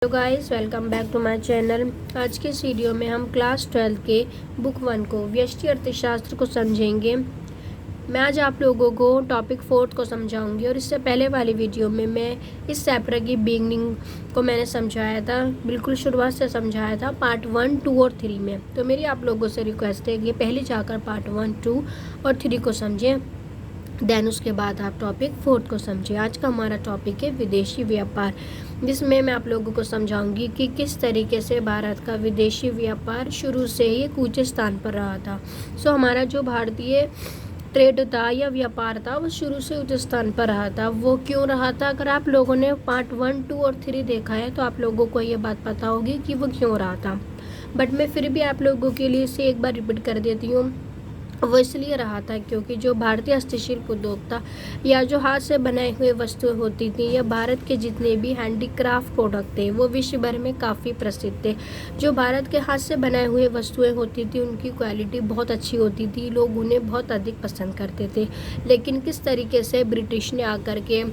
Hello guys, welcome back to my channel. आज के इस वीडियो में हम क्लास 12 के बुक 1 को व्यष्टि अर्थशास्त्र को समझेंगे। मैं आज आप लोगों को टॉपिक 4 को समझाऊंगी और इससे पहले वाली वीडियो में मैं इस चैप्टर की बिगनिंग को मैंने समझाया था, बिल्कुल शुरुआत से समझाया था पार्ट 1, 2 और 3 में। तो मेरी आप लोगों से रिक्वेस्ट है कि पहले जाकर पार्ट 1, 2 और 3 को समझें, देन उसके बाद आप टॉपिक 4 को समझिए। आज का हमारा टॉपिक है विदेशी व्यापार, जिसमें मैं आप लोगों को समझाऊंगी कि किस तरीके से भारत का विदेशी व्यापार शुरू से ही एक ऊंचे स्थान पर रहा था। हमारा जो भारतीय ट्रेड था या व्यापार था वो शुरू से उच्च स्थान पर रहा था। वो क्यों रहा था? अगर आप लोगों ने पार्ट 1, 2 और 3 देखा है तो आप लोगों को ये बात पता होगी कि वो क्यों रहा था, बट मैं फिर भी आप लोगों के लिए इसे एक बार रिपीट कर देती हूँ। वो इसलिए रहा था क्योंकि जो भारतीय हस्तशिल्प उद्योग था या जो हाथ से बनाई हुई वस्तुएं होती थी या भारत के जितने भी हैंडीक्राफ्ट प्रोडक्ट थे वो विश्व भर में काफ़ी प्रसिद्ध थे। जो भारत के हाथ से बनाए हुए वस्तुएं होती थी उनकी क्वालिटी बहुत अच्छी होती थी, लोग उन्हें बहुत अधिक पसंद करते थे। लेकिन किस तरीके से ब्रिटिश ने आकर के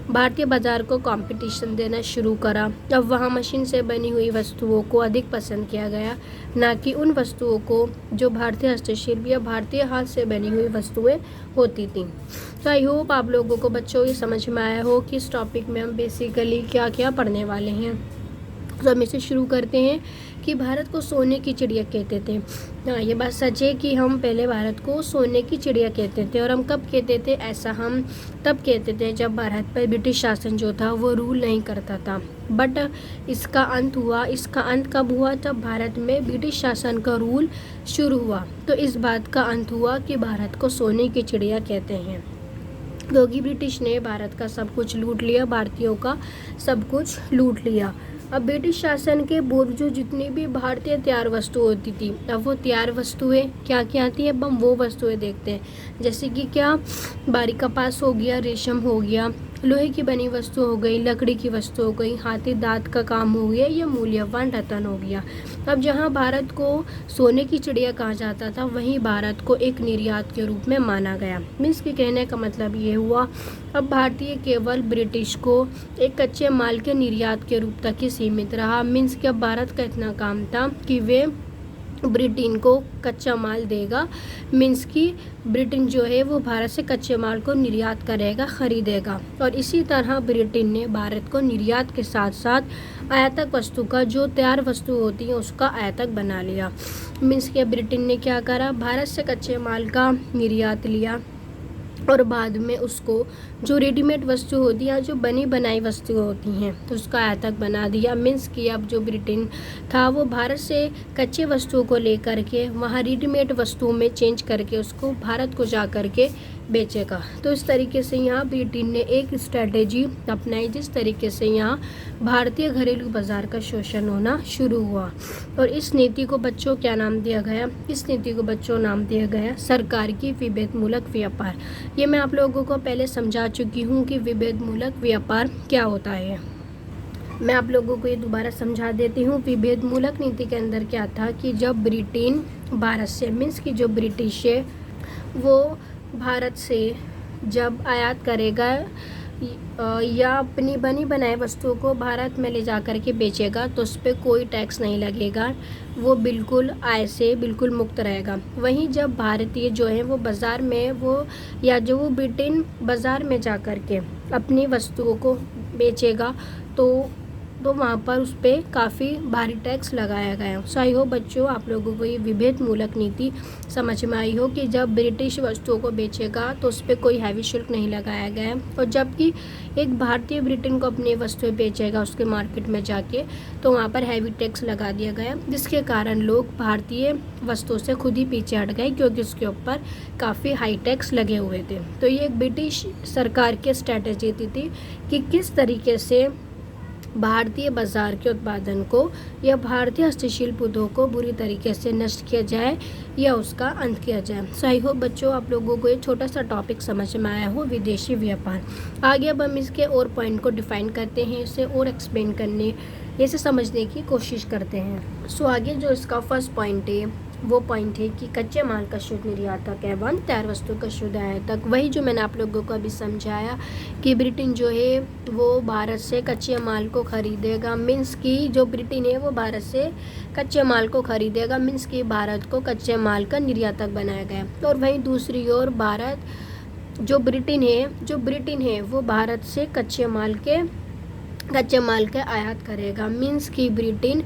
भारतीय बाजार को कंपटीशन देना शुरू करा। अब वहाँ मशीन से बनी हुई वस्तुओं को अधिक पसंद किया गया, ना कि उन वस्तुओं को जो भारतीय हस्तशिल्प या भारतीय हाथ से बनी हुई वस्तुएं होती थी। तो आई होप आप लोगों को बच्चों ये समझ में आया हो कि इस टॉपिक में हम बेसिकली क्या क्या पढ़ने वाले हैं। तो हम इसे शुरू करते हैं कि भारत को सोने की चिड़िया कहते थे। हाँ, ये बात सच है कि हम पहले भारत को सोने की चिड़िया कहते थे। और हम कब कहते थे? ऐसा हम तब कहते थे जब भारत पर ब्रिटिश शासन जो था वो रूल नहीं करता था। बट इसका अंत हुआ। इसका अंत कब हुआ? जब भारत में ब्रिटिश शासन का रूल शुरू हुआ। तो इस बात का अंत हुआ कि भारत को सोने की चिड़िया कहते हैं, क्योंकि ब्रिटिश ने भारत का सब कुछ लूट लिया, भारतीयों का सब कुछ लूट लिया। अब ब्रिटिश शासन के बावजूद जितनी भी भारतीय तैयार वस्तु होती थी, अब वो तैयार वस्तुएं क्या क्या आती हैं, अब हम वो वस्तुएं देखते हैं। जैसे कि क्या? बारीक कपास हो गया, रेशम हो गया, लोहे की बनी वस्तु हो गई, लकड़ी की वस्तु हो गई, हाथी दांत का काम हो गया, या मूल्यवान रत्न हो गया। अब जहाँ भारत को सोने की चिड़िया कहा जाता था वहीं भारत को एक निर्यात के रूप में माना गया। मीन्स के कहने का मतलब ये हुआ, अब भारतीय केवल ब्रिटिश को एक कच्चे माल के निर्यात के रूप तक ही सीमित रहा। मीन्स कि अब भारत का इतना काम था कि वे ब्रिटेन को कच्चा माल देगा। मीन्स कि ब्रिटेन जो है वो भारत से कच्चे माल को निर्यात करेगा, खरीदेगा। और इसी तरह ब्रिटेन ने भारत को निर्यात के साथ साथ आयातक वस्तु का, जो तैयार वस्तु होती है उसका आयातक बना लिया। मीन्स कि ब्रिटेन ने क्या करा? भारत से कच्चे माल का निर्यात लिया और बाद में उसको जो रेडीमेड वस्तु होती है, जो बनी बनाई वस्तु होती हैं, तो उसका आयातक बना दिया। मीन्स कि अब जो ब्रिटेन था वो भारत से कच्चे वस्तुओं को लेकर के वहाँ रेडीमेड वस्तुओं में चेंज करके उसको भारत को जा कर के बेचेगा। तो इस तरीके से यहाँ ब्रिटेन ने एक स्ट्रेटेजी अपनाई जिस तरीके से यहाँ भारतीय घरेलू बाजार का शोषण होना शुरू हुआ। और इस नीति को बच्चों क्या नाम दिया गया? इस नीति को बच्चों नाम दिया गया सरकार की विभेद मूलक व्यापार। ये मैं आप लोगों को पहले समझा चुकी हूँ कि विभेद मूलक व्यापार क्या होता है। मैं आप लोगों को ये दोबारा समझा देती हूँ। विभेद मूलक नीति के अंदर क्या था कि जब ब्रिटेन भारत से, मीन्स कि जो ब्रिटिश है वो भारत से जब आयात करेगा या अपनी बनी बनाई वस्तुओं को भारत में ले जा कर के बेचेगा तो उस पर कोई टैक्स नहीं लगेगा, वो बिल्कुल आय से बिल्कुल मुक्त रहेगा। वहीं जब भारतीय जो है वो बाज़ार में वो या जो वो ब्रिटेन बाज़ार में जा कर के अपनी वस्तुओं को बेचेगा तो वहाँ पर उस पर काफ़ी भारी टैक्स लगाया गया। सो आई होप बच्चों आप लोगों को ये विभेद मूलक नीति समझ में आई हो कि जब ब्रिटिश वस्तुओं को बेचेगा तो उस पर कोई हैवी शुल्क नहीं लगाया गया, और जबकि एक भारतीय ब्रिटेन को अपनी वस्तुएं बेचेगा उसके मार्केट में जाके तो वहाँ पर हैवी टैक्स लगा दिया गया, जिसके कारण लोग भारतीय वस्तुओं से खुद ही पीछे हट गए क्योंकि उसके ऊपर काफ़ी हाई टैक्स लगे हुए थे। तो ये एक ब्रिटिश सरकार की स्ट्रैटेजी थी कि किस तरीके से भारतीय बाजार के उत्पादन को या भारतीय हस्तशिल्प उद्योग को बुरी तरीके से नष्ट किया जाए या उसका अंत किया जाए। सो आई होप बच्चों आप लोगों को एक छोटा सा टॉपिक समझ में आया हो, विदेशी व्यापार। आगे अब हम इसके और पॉइंट को डिफाइन करते हैं, इसे और एक्सप्लेन करने, इसे समझने की कोशिश करते हैं। सो आगे जो इसका फर्स्ट पॉइंट है वो पॉइंट है कि कच्चे माल का शुद्ध निर्यातक एवं तैयार वस्तु का शुद्ध आयातक। वही जो मैंने आप लोगों को अभी समझाया कि ब्रिटेन जो है वो भारत से कच्चे माल को ख़रीदेगा, मीन्स कि जो ब्रिटेन है वो भारत से कच्चे माल को ख़रीदेगा, मीन्स कि भारत को कच्चे माल का निर्यातक बनाया गया। और वहीं दूसरी ओर भारत जो ब्रिटेन है वो भारत से कच्चे माल के आयात करेगा, मीन्स कि ब्रिटेन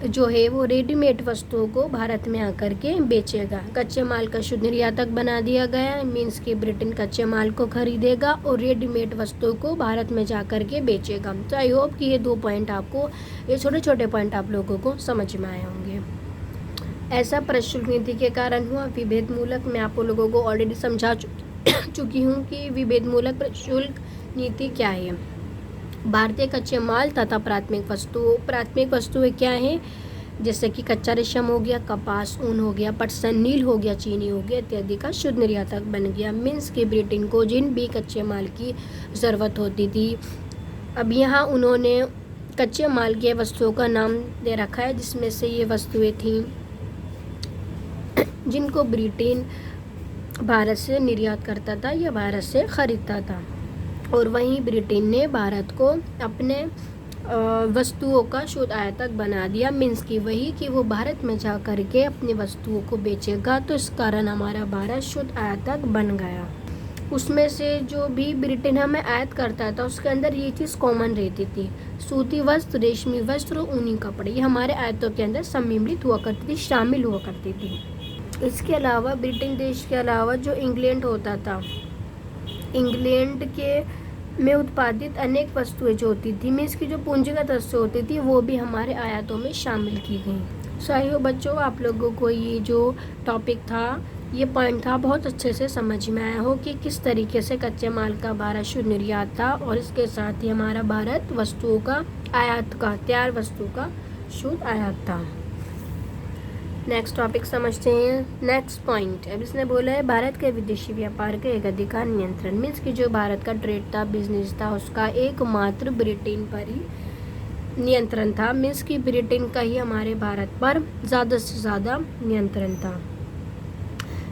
जो है वो रेडीमेड वस्तुओं को भारत में आकर के बेचेगा। कच्चे माल का शुद्ध निर्यातक बना दिया गया है, मीन्स कि ब्रिटेन कच्चे माल को खरीदेगा और रेडीमेड वस्तुओं को भारत में जा कर के बेचेगा। तो आई होप कि ये छोटे छोटे पॉइंट आप लोगों को समझ में आए होंगे। ऐसा प्रशुल्क नीति के कारण हुआ विभेद मूलक। मैं आप लोगों को ऑलरेडी समझा चुकी हूँ कि विभेद मूलक प्रशुल्क नीति क्या है। भारतीय कच्चे माल तथा प्राथमिक वस्तुएं क्या हैं, जैसे कि कच्चा रेशम हो गया, कपास, ऊन हो गया, पटसन, नील हो गया, चीनी हो गया इत्यादि का शुद्ध निर्यातक बन गया। मीन्स कि ब्रिटेन को जिन भी कच्चे माल की ज़रूरत होती थी, अब यहाँ उन्होंने कच्चे माल के वस्तुओं का नाम दे रखा है, जिसमें से ये वस्तुएं थीं जिनको ब्रिटेन भारत से निर्यात करता था या भारत से ख़रीदता था। और वहीं ब्रिटेन ने भारत को अपने वस्तुओं का शुद्ध आयातक बना दिया, मीन्स कि वही कि वो भारत में जा कर के अपनी वस्तुओं को बेचेगा। तो इस कारण हमारा भारत शुद्ध आयातक बन गया। उसमें से जो भी ब्रिटेन हमें आयात करता था उसके अंदर ये चीज़ कॉमन रहती थी, सूती वस्त्र, रेशमी वस्त्र और ऊनी कपड़े, ये हमारे आयातों के अंदर सम्मिलित हुआ करती थी, शामिल हुआ करती थी। इसके अलावा ब्रिटेन देश के अलावा जो इंग्लैंड होता था, इंग्लैंड के में उत्पादित अनेक वस्तुएं जो होती थी, मीन्स की जो पूंजीगत वस्तु होती थी, वो भी हमारे आयातों में शामिल की गई। सो आई होप बच्चों आप लोगों को ये जो टॉपिक था, ये पॉइंट था, बहुत अच्छे से समझ में आया हो कि किस तरीके से कच्चे माल का भारत शुद्ध निर्यात था और इसके साथ ही हमारा भारत वस्तुओं का आयात का, तैयार वस्तु का शुद्ध आयात था। नेक्स्ट टॉपिक समझते हैं। नेक्स्ट पॉइंट, अब इसने बोला है भारत के विदेशी व्यापार का एक अधिकार नियंत्रण, मीन्स कि जो भारत का ट्रेड था, बिजनेस था, उसका एकमात्र ब्रिटेन पर ही नियंत्रण था, मीन्स कि ब्रिटेन का ही हमारे भारत पर ज़्यादा से ज़्यादा नियंत्रण था।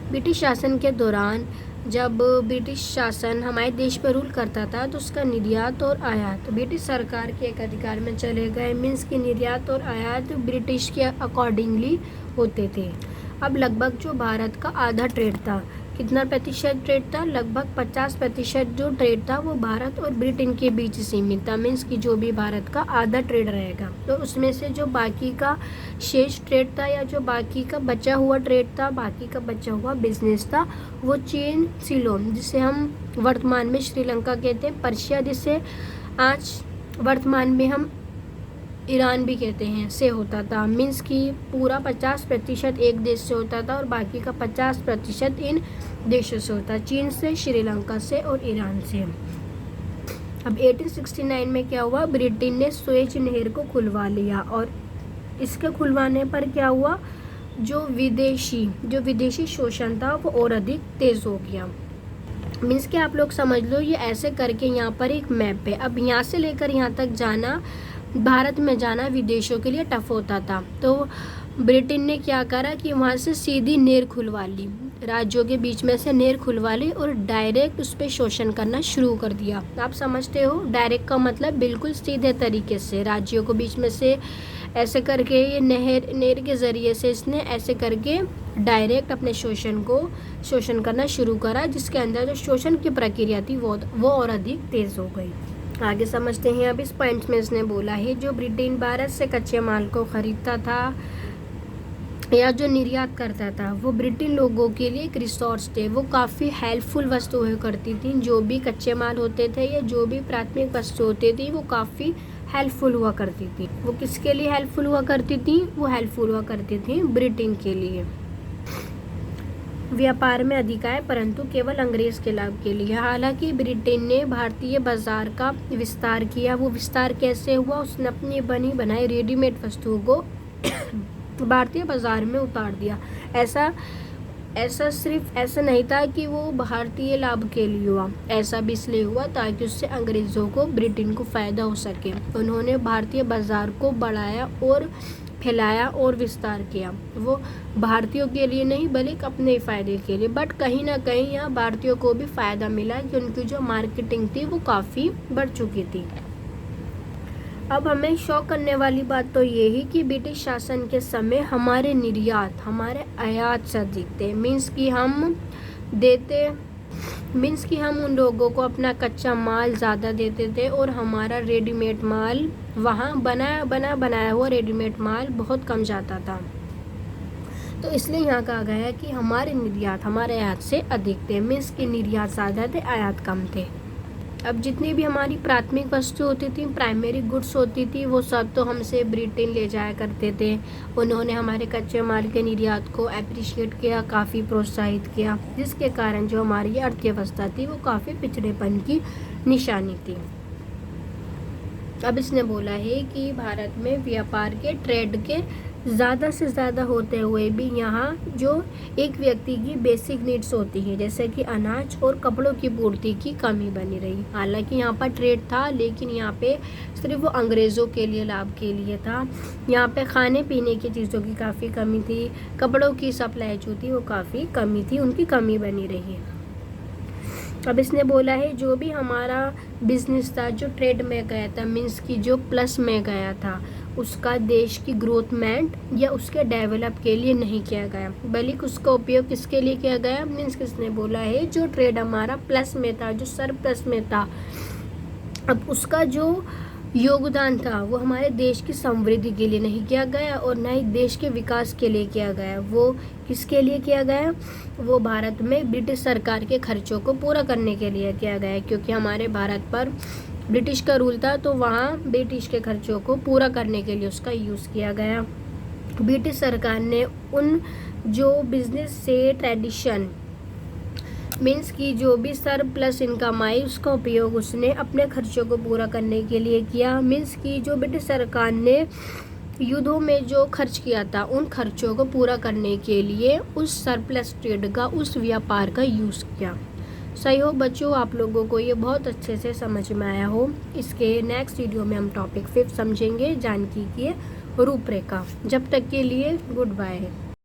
ब्रिटिश शासन के दौरान जब ब्रिटिश शासन हमारे देश पर रूल करता था तो उसका निर्यात और आयात ब्रिटिश सरकार के एक अधिकार में चले गए, मीन्स कि निर्यात और आयात ब्रिटिश के अकॉर्डिंगली होते थे। अब लगभग जो भारत का आधा ट्रेड था, कितना प्रतिशत ट्रेड था, लगभग 50% जो ट्रेड था वो भारत और ब्रिटेन के बीच सीमित था, मीन्स कि जो भी भारत का आधा ट्रेड रहेगा तो उसमें से जो बाकी का शेष ट्रेड था या जो बाकी का बचा हुआ ट्रेड था, बाकी का बचा हुआ बिजनेस था, वो चीन, सिलोन, जिसे हम वर्तमान में श्रीलंका कहते हैं, पर्शिया जिसे आज वर्तमान में हम ईरान भी कहते हैं, से होता था। मीन्स कि पूरा 50% एक देश से होता था और बाकी का 50% इन देशों से होता, चीन से, श्रीलंका से और ईरान से। अब 1869 में क्या हुआ, ब्रिटेन ने सुएज नहर को खुलवा लिया और इसके खुलवाने पर क्या हुआ, जो विदेशी शोषण था वो और अधिक तेज़ हो गया। मीन्स कि आप लोग समझ लो, ये ऐसे करके यहाँ पर एक मैप है। अब यहाँ से लेकर यहाँ तक जाना, भारत में जाना विदेशों के लिए टफ होता था, तो ब्रिटेन ने क्या करा कि वहाँ से सीधी नहर खुलवा ली, राज्यों के बीच में से नहर खुलवा ली और डायरेक्ट उस पर शोषण करना शुरू कर दिया। आप समझते हो, डायरेक्ट का मतलब बिल्कुल सीधे तरीके से राज्यों के बीच में से ऐसे करके ये नहर के ज़रिए से इसने ऐसे करके डायरेक्ट अपने शोषण करना शुरू करा, जिसके अंदर जो शोषण की प्रक्रिया थी वो और अधिक तेज़ हो गई। आगे समझते हैं। अब इस पॉइंट में इसने बोला है जो ब्रिटेन भारत से कच्चे माल को ख़रीदता था या जो निर्यात करता था वो ब्रिटेन लोगों के लिए एक रिसोर्स थे, वो काफ़ी हेल्पफुल वस्तु हुआ करती थी। जो भी कच्चे माल होते थे या जो भी प्राथमिक वस्तु होती थी वो काफ़ी हेल्पफुल हुआ करती थी। वो किसके लिए हेल्पफुल हुआ करती थी, वो हेल्पफुल हुआ करती थी ब्रिटेन के लिए। व्यापार में अधिकार परंतु केवल अंग्रेज के लाभ के लिए। हालांकि ब्रिटेन ने भारतीय बाजार का विस्तार किया। वो विस्तार कैसे हुआ, उसने अपनी बनी बनाई रेडीमेड वस्तुओं को भारतीय बाजार में उतार दिया। ऐसा सिर्फ ऐसा नहीं था कि वो भारतीय लाभ के लिए हुआ, ऐसा भी इसलिए हुआ ताकि उससे अंग्रेज़ों को, ब्रिटेन को फ़ायदा हो सके। उन्होंने भारतीय बाज़ार को बढ़ाया और फैलाया और विस्तार किया। वो भारतीयों के लिए नहीं बल्कि अपने ही फ़ायदे के लिए, बट कहीं ना कहीं यहाँ भारतीयों को भी फ़ायदा मिला कि उनकी जो मार्केटिंग थी वो काफ़ी बढ़ चुकी थी। अब हमें शौक करने वाली बात तो ये ही कि ब्रिटिश शासन के समय हमारे निर्यात हमारे आयात से अधिक थे। मीन्स कि हम उन लोगों को अपना कच्चा माल ज़्यादा देते थे और हमारा रेडीमेड माल वहाँ बनाया हुआ रेडीमेड माल बहुत कम जाता था। तो इसलिए यहाँ कहा गया है कि हमारे निर्यात हमारे आयात से अधिक थे। मीन्स कि निर्यात ज़्यादा थे, आयात कम थे। अब जितनी भी हमारी प्राथमिक वस्तु होती थी, प्राइमरी गुड्स होती थी, वो सब तो हमसे ब्रिटेन ले जाया करते थे। उन्होंने हमारे कच्चे माल के निर्यात को अप्रिशिएट किया, काफ़ी प्रोत्साहित किया, जिसके कारण जो हमारी अर्थव्यवस्था थी वो काफ़ी पिछड़ेपन की निशानी थी। अब इसने बोला है कि भारत में व्यापार के ट्रेड के ज़्यादा से ज़्यादा होते हुए भी यहाँ जो एक व्यक्ति की बेसिक नीड्स होती है, जैसे कि अनाज और कपड़ों की पूर्ति की कमी बनी रही। हालांकि यहाँ पर ट्रेड था, लेकिन यहाँ पे सिर्फ वो अंग्रेज़ों के लिए लाभ के लिए था। यहाँ पे खाने पीने की चीज़ों की काफ़ी कमी थी, कपड़ों की सप्लाई जो थी वो काफ़ी कमी थी, उनकी कमी बनी रही है। अब इसने बोला है जो भी हमारा बिजनेस था जो ट्रेड में गया था, मीन्स कि जो प्लस में गया था, उसका देश की ग्रोथमेंट या उसके डेवलप के लिए नहीं किया गया, बल्कि उसका उपयोग किसके लिए किया गया। मीन्स किसने बोला है जो ट्रेड हमारा प्लस में था, जो सरप्लस में था, अब उसका जो योगदान था वो हमारे देश की समृद्धि के लिए नहीं किया गया और न ही देश के विकास के लिए किया गया। वो किसके लिए किया गया, वो भारत में ब्रिटिश सरकार के खर्चों को पूरा करने के लिए किया गया, क्योंकि हमारे भारत पर ब्रिटिश का रूल था, तो वहाँ ब्रिटिश के खर्चों को पूरा करने के लिए उसका यूज़ किया गया। ब्रिटिश सरकार ने उन जो बिजनेस से ट्रेडिशन मीन्स कि जो भी सरप्लस इनकम आई उसका उपयोग उसने अपने खर्चों को पूरा करने के लिए किया। मीन्स कि जो ब्रिटिश सरकार ने युद्धों में जो खर्च किया था उन खर्चों को पूरा करने के लिए उस सरप्लस ट्रेड का, उस व्यापार का यूज़ किया। सही हो बच्चों, आप लोगों को ये बहुत अच्छे से समझ में आया हो। इसके नेक्स्ट वीडियो में हम टॉपिक 5 समझेंगे, जानकी की रूपरेखा। जब तक के लिए गुड बाय।